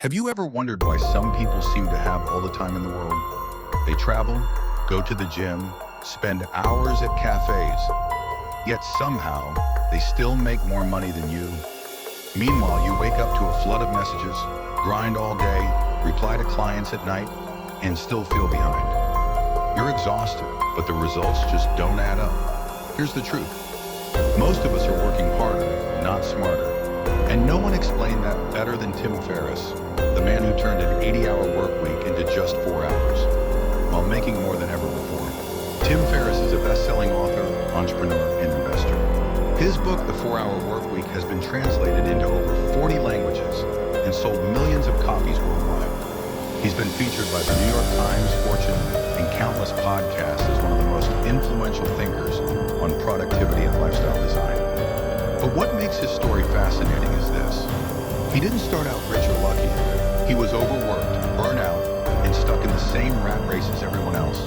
Have you ever wondered why some people seem to have all the time in the world? They travel, go to the gym, spend hours at cafes, yet somehow they still make more money than you. Meanwhile, you wake up to a flood of messages, grind all day, reply to clients at night, and still feel behind. You're exhausted, but the results just don't add up. Here's the truth. Most of us are working harder, not smarter. And no one explained that better than Tim Ferriss, the man who turned an 80-hour work week into just 4 hours, while making more than ever before. Tim Ferriss is a best-selling author, entrepreneur, and investor. His book, The 4-Hour Workweek, has been translated into over 40 languages and sold millions of copies worldwide. He's been featured by the New York Times, Fortune, and countless podcasts as one of the most influential thinkers on productivity and lifestyle design. But what makes his story fascinating is this. He didn't start out rich or lucky. He was overworked, burnout, and stuck in the same rat race as everyone else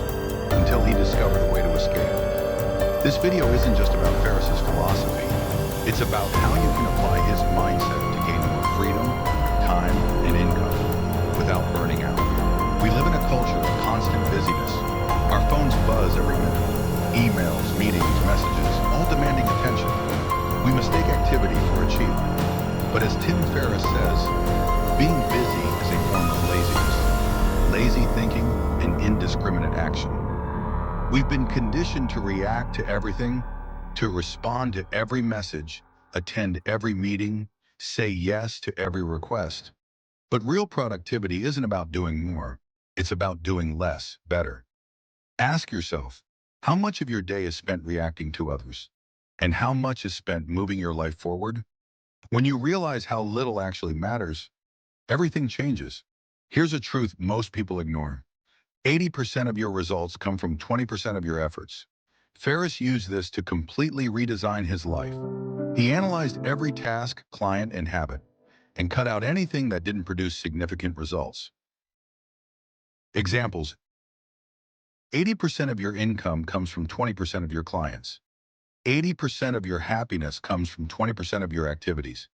until he discovered a way to escape. This video isn't just about Ferriss's philosophy. It's about how you can apply his mindset to gain more freedom, time, and income without burning out. We live in a culture of constant busyness. Our phones buzz every minute. Emails, meetings, messages, all demanding attention. We mistake activity for achievement. But as Tim Ferriss says, being busy is a form of laziness, lazy thinking, and indiscriminate action. We've been conditioned to react to everything, to respond to every message, attend every meeting, say yes to every request. But real productivity isn't about doing more. It's about doing less, better. Ask yourself, how much of your day is spent reacting to others? And how much is spent moving your life forward? When you realize how little actually matters, everything changes. Here's a truth most people ignore. 80% of your results come from 20% of your efforts. Ferriss used this to completely redesign his life. He analyzed every task, client, and habit, and cut out anything that didn't produce significant results. Examples: 80% of your income comes from 20% of your clients. 80% of your happiness comes from 20% of your activities.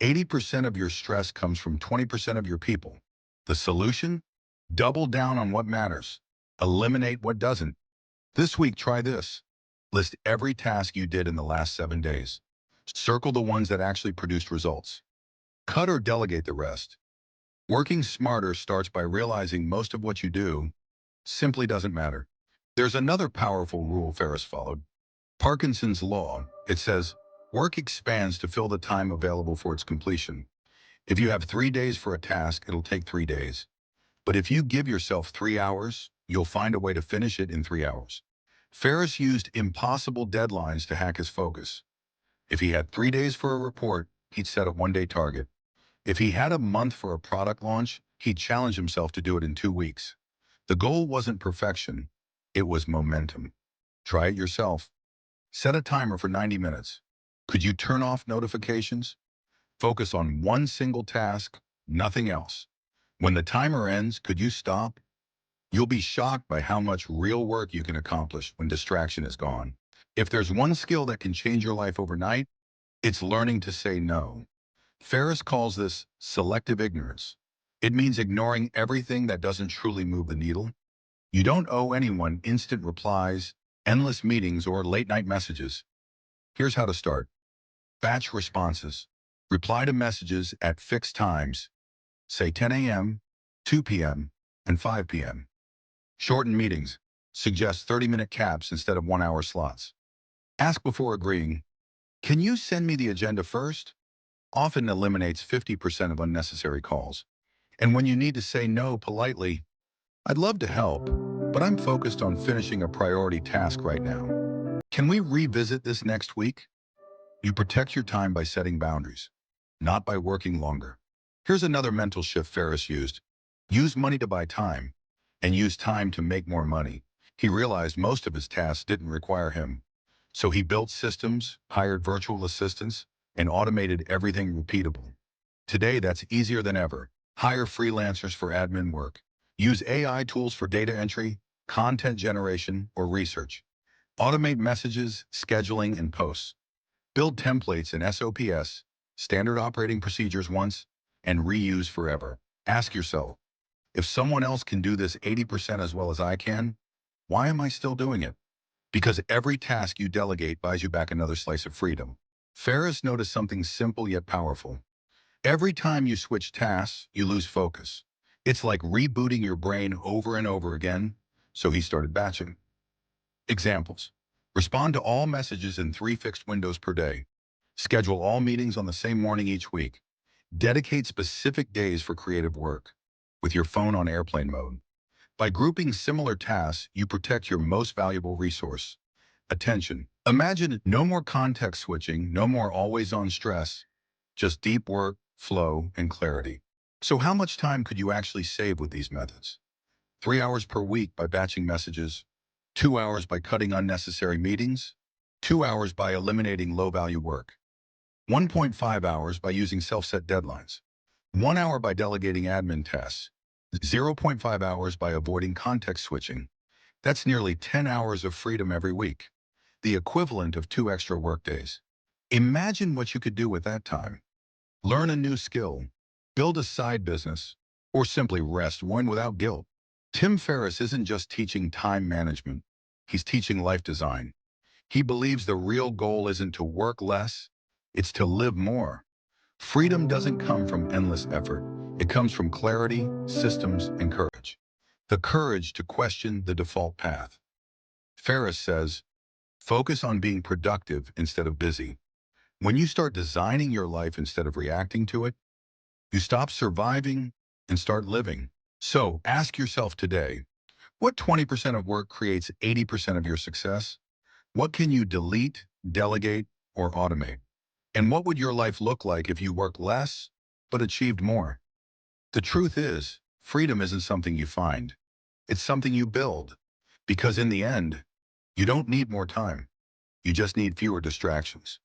80% of your stress comes from 20% of your people. The solution? Double down on what matters. Eliminate what doesn't. This week, try this. List every task you did in the last 7 days. Circle the ones that actually produced results. Cut or delegate the rest. Working smarter starts by realizing most of what you do simply doesn't matter. There's another powerful rule Ferriss followed. Parkinson's law. It says, work expands to fill the time available for its completion. If you have 3 days for a task, it'll take 3 days. But if you give yourself 3 hours, you'll find a way to finish it in 3 hours. Ferriss used impossible deadlines to hack his focus. If he had 3 days for a report, he'd set a 1-day target. If he had a month for a product launch, he'd challenge himself to do it in 2 weeks. The goal wasn't perfection, it was momentum. Try it yourself. Set a timer for 90 minutes. Could you turn off notifications? Focus on one single task, nothing else. When the timer ends, could you stop? You'll be shocked by how much real work you can accomplish when distraction is gone. If there's one skill that can change your life overnight, it's learning to say no. Ferriss calls this selective ignorance. It means ignoring everything that doesn't truly move the needle. You don't owe anyone instant replies, endless meetings, or late-night messages. Here's how to start. Batch responses. Reply to messages at fixed times. Say 10 a.m., 2 p.m., and 5 p.m. Shorten meetings. Suggest 30-minute caps instead of 1-hour slots. Ask before agreeing. Can you send me the agenda first? Often eliminates 50% of unnecessary calls. And when you need to say no politely, I'd love to help, but I'm focused on finishing a priority task right now. Can we revisit this next week? You protect your time by setting boundaries, not by working longer. Here's another mental shift Ferriss used. Use money to buy time, and use time to make more money. He realized most of his tasks didn't require him. So he built systems, hired virtual assistants, and automated everything repeatable. Today, that's easier than ever. Hire freelancers for admin work. Use AI tools for data entry, content generation, or research. Automate messages, scheduling, and posts. Build templates in SOPs, standard operating procedures once, and reuse forever. Ask yourself, if someone else can do this 80% as well as I can, why am I still doing it? Because every task you delegate buys you back another slice of freedom. Ferriss noticed something simple yet powerful. Every time you switch tasks, you lose focus. It's like rebooting your brain over and over again, so he started batching. Examples. Respond to all messages in 3 fixed windows per day. Schedule all meetings on the same morning each week. Dedicate specific days for creative work, with your phone on airplane mode. By grouping similar tasks, you protect your most valuable resource, attention. Imagine no more context switching, no more always-on stress, just deep work, flow, and clarity. So how much time could you actually save with these methods? 3 hours per week by batching messages, 2 hours by cutting unnecessary meetings, 2 hours by eliminating low-value work, 1.5 hours by using self-set deadlines, 1 hour by delegating admin tasks, zero point 0.5 hours by avoiding context switching. That's nearly 10 hours of freedom every week, the equivalent of 2 extra workdays. Imagine what you could do with that time. Learn a new skill, build a side business, or simply rest one without guilt. Tim Ferriss isn't just teaching time management. He's teaching life design. He believes the real goal isn't to work less, it's to live more. Freedom doesn't come from endless effort. It comes from clarity, systems, and courage. The courage to question the default path. Ferriss says, focus on being productive instead of busy. When you start designing your life instead of reacting to it, you stop surviving and start living. So ask yourself today, what 20% of work creates 80% of your success? What can you delete, delegate, or automate? And what would your life look like if you worked less, but achieved more? The truth is, freedom isn't something you find. It's something you build. Because in the end, you don't need more time. You just need fewer distractions.